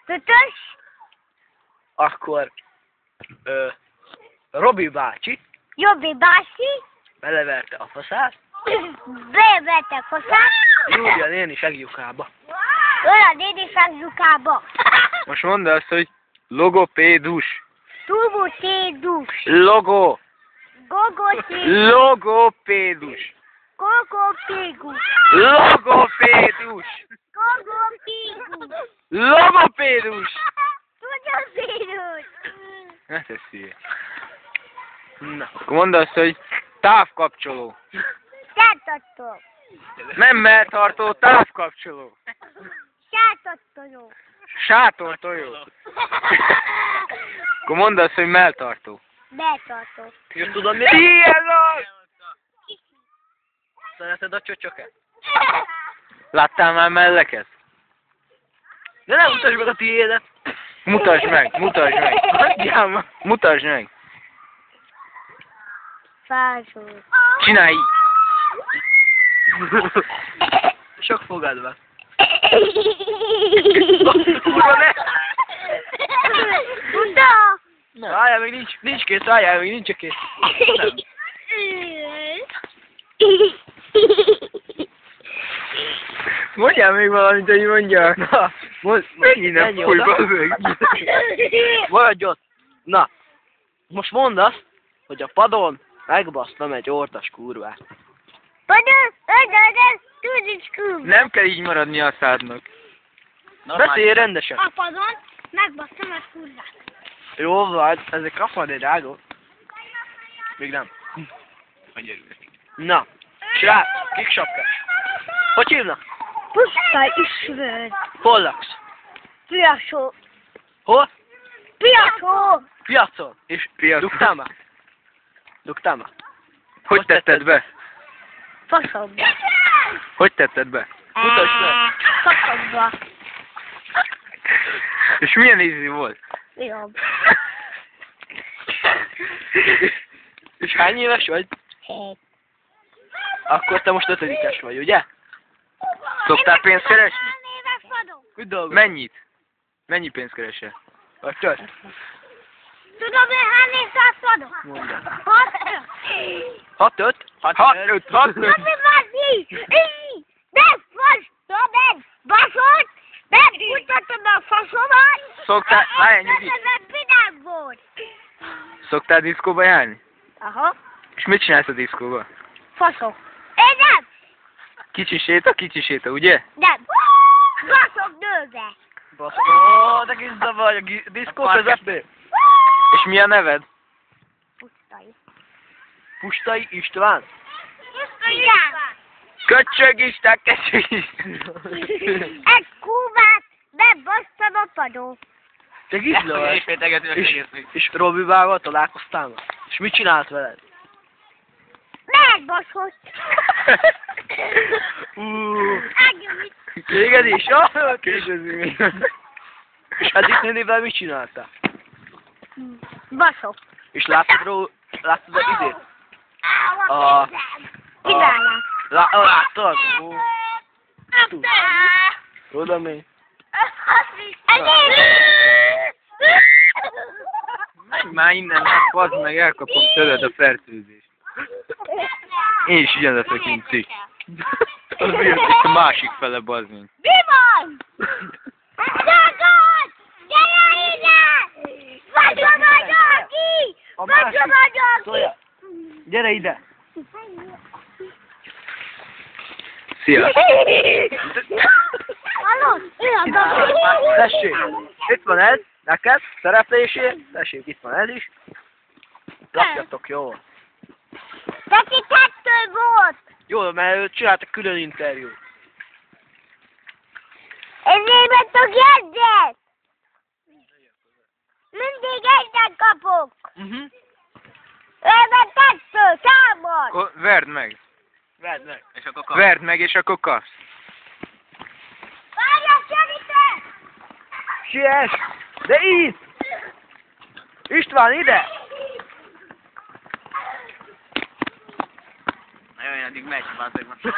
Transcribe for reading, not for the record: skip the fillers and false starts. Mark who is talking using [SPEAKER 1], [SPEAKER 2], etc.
[SPEAKER 1] Ötös.
[SPEAKER 2] Akkor Robi bácsi
[SPEAKER 1] Jobbi bácsi.
[SPEAKER 2] beleverte a faszát,
[SPEAKER 1] Bevette faszát.
[SPEAKER 2] Júlia néni segjukába.
[SPEAKER 1] Olyan néni lyukába.
[SPEAKER 3] Most mondd azt, hogy logopédus.
[SPEAKER 1] Tubutédus.
[SPEAKER 3] Logo.
[SPEAKER 1] Gogotédus.
[SPEAKER 3] Logopédus.
[SPEAKER 1] Gogopégus.
[SPEAKER 3] Logopédus.
[SPEAKER 1] Gogopégus.
[SPEAKER 3] Logopédus.
[SPEAKER 1] Tudjapédus.
[SPEAKER 3] Ne tesz hülye.
[SPEAKER 2] Na,
[SPEAKER 3] Akkor mondd azt, hogy távkapcsoló.
[SPEAKER 1] Sátató.
[SPEAKER 3] Nem melltartó, távkapcsoló.
[SPEAKER 1] Sátató.
[SPEAKER 3] Sátortojó. Akkor mondd azt, hogy melltartó.
[SPEAKER 1] Betartó.
[SPEAKER 2] és tudod mi?
[SPEAKER 3] Ilyen az!
[SPEAKER 2] Szereted a csöcsöket?
[SPEAKER 3] Láttál már melleket?
[SPEAKER 2] De nem mutasd meg a tiédet!
[SPEAKER 3] Mutasd meg, mutasd meg.
[SPEAKER 2] Hagyjál már!
[SPEAKER 3] Mutasd meg.
[SPEAKER 1] Fázsó.
[SPEAKER 3] Csinálj így.
[SPEAKER 2] Sok fogad van.
[SPEAKER 3] Kurva ne!
[SPEAKER 1] Uda!
[SPEAKER 2] Várjál, még nincs kész, várjál, még nincs kész. Nem.
[SPEAKER 3] Mondjál még valamit, hogy mondjak.
[SPEAKER 2] Na,
[SPEAKER 3] Mennyi nem
[SPEAKER 2] menj
[SPEAKER 3] fúj,
[SPEAKER 2] oda.
[SPEAKER 3] bazzeg.
[SPEAKER 2] Maradj ott. Na, most mondd azt, hogy a padon megbasztam egy ortas kurvát.
[SPEAKER 1] Padon, ödödös, tudsz kúr.
[SPEAKER 3] Nem kell így maradni a szádnak.
[SPEAKER 2] Beszélj rendesen.
[SPEAKER 1] A padon megbasztam a kurvát.
[SPEAKER 2] Jó vagy, ezek kapad egy ágot. Még nem. Na, srác, kik sapkás. Hogy hívnak?
[SPEAKER 1] Puszta ismert.
[SPEAKER 2] Hol laksz?
[SPEAKER 1] Piasó.
[SPEAKER 2] Hol?
[SPEAKER 1] Piasó.
[SPEAKER 2] Piacon. És
[SPEAKER 3] Piacon.
[SPEAKER 2] dugtál már? Dugtál már?
[SPEAKER 3] Hogy tetted be?
[SPEAKER 1] Faszomba.
[SPEAKER 3] Hogy tetted be?
[SPEAKER 2] Mutasd meg.
[SPEAKER 1] Faszomba.
[SPEAKER 3] És milyen ízű volt?
[SPEAKER 1] Jó.
[SPEAKER 2] És hány éves vagy?
[SPEAKER 1] Hét.
[SPEAKER 2] Akkor te most 5-es vagy, ugye?
[SPEAKER 3] Szoktál pénzt keresni?
[SPEAKER 1] Éves vagyok.
[SPEAKER 2] Úgy dolgozol.
[SPEAKER 3] Mennyit? Mennyi pénzt keresel?
[SPEAKER 2] Vagy tört?
[SPEAKER 1] Tudod, hogy hány éves vagyok?
[SPEAKER 2] Mondd el.
[SPEAKER 1] 6.
[SPEAKER 2] 6-5?
[SPEAKER 3] 6-5.
[SPEAKER 1] Azt mi? De faszom, baszod! Megmutatom a faszomat!
[SPEAKER 3] Szoktál, várjál nyugi.
[SPEAKER 1] Vidám volt!
[SPEAKER 3] Szoktál diszkóba járni?
[SPEAKER 1] Aha,
[SPEAKER 3] És mit csinálsz a diszkóba?
[SPEAKER 1] faszok. Én nem!
[SPEAKER 3] Kicsi séta, ugye?
[SPEAKER 1] Nem! Baszok nőve!
[SPEAKER 2] Baszó, de kis zavar, a diszkó közepén.
[SPEAKER 3] És mi a neved?
[SPEAKER 1] Pusztai.
[SPEAKER 2] Pustai István.
[SPEAKER 1] Igen!
[SPEAKER 3] Köcsögista, köcsögista.
[SPEAKER 1] Egy kúvát bebasztam a padon.
[SPEAKER 2] Te gizla vagy. És Robivával találkoztál már? És mit csinált veled?
[SPEAKER 1] Megbaszott! Ágyamit!
[SPEAKER 2] Téged is? Ah,
[SPEAKER 3] Kérdezi még.
[SPEAKER 2] és Edith nénivel mit csináltál?
[SPEAKER 1] Baszok.
[SPEAKER 2] És láttad a izét?
[SPEAKER 1] A... Kiválás.
[SPEAKER 2] Láttad? Ó, oda mi?
[SPEAKER 3] Menj már innen, bazd meg, elkapom tőled a fertőzést. Én is ugyanaz vagyok, mint ti. Az miért a másik fele, bazd meg.
[SPEAKER 1] Mi van? Szakad! Gyere ide! Vasom vagyok ki!
[SPEAKER 2] A
[SPEAKER 1] Vasom
[SPEAKER 2] másik.
[SPEAKER 1] vagyok
[SPEAKER 2] Szója. Gyere ide!
[SPEAKER 3] Szia!
[SPEAKER 1] Hallod?
[SPEAKER 2] Tessék! Itt van ez, neked, szereplésé. Tessék, itt van ez is. Lakjatok jól.
[SPEAKER 1] Neki 2 volt!
[SPEAKER 2] Jól, mert ő csináltak külön interjút.
[SPEAKER 1] Ezért megtok egyet! Mindig egyet kapok! Ebben 2 számot!
[SPEAKER 3] Akkor verd meg.
[SPEAKER 2] Vedd meg. És akkor
[SPEAKER 3] Verd meg, és akkor kapsz.
[SPEAKER 1] Várjál, segítek!
[SPEAKER 2] Siess! De itt! István, ide!
[SPEAKER 4] Nagyon addig megy, bazd meg.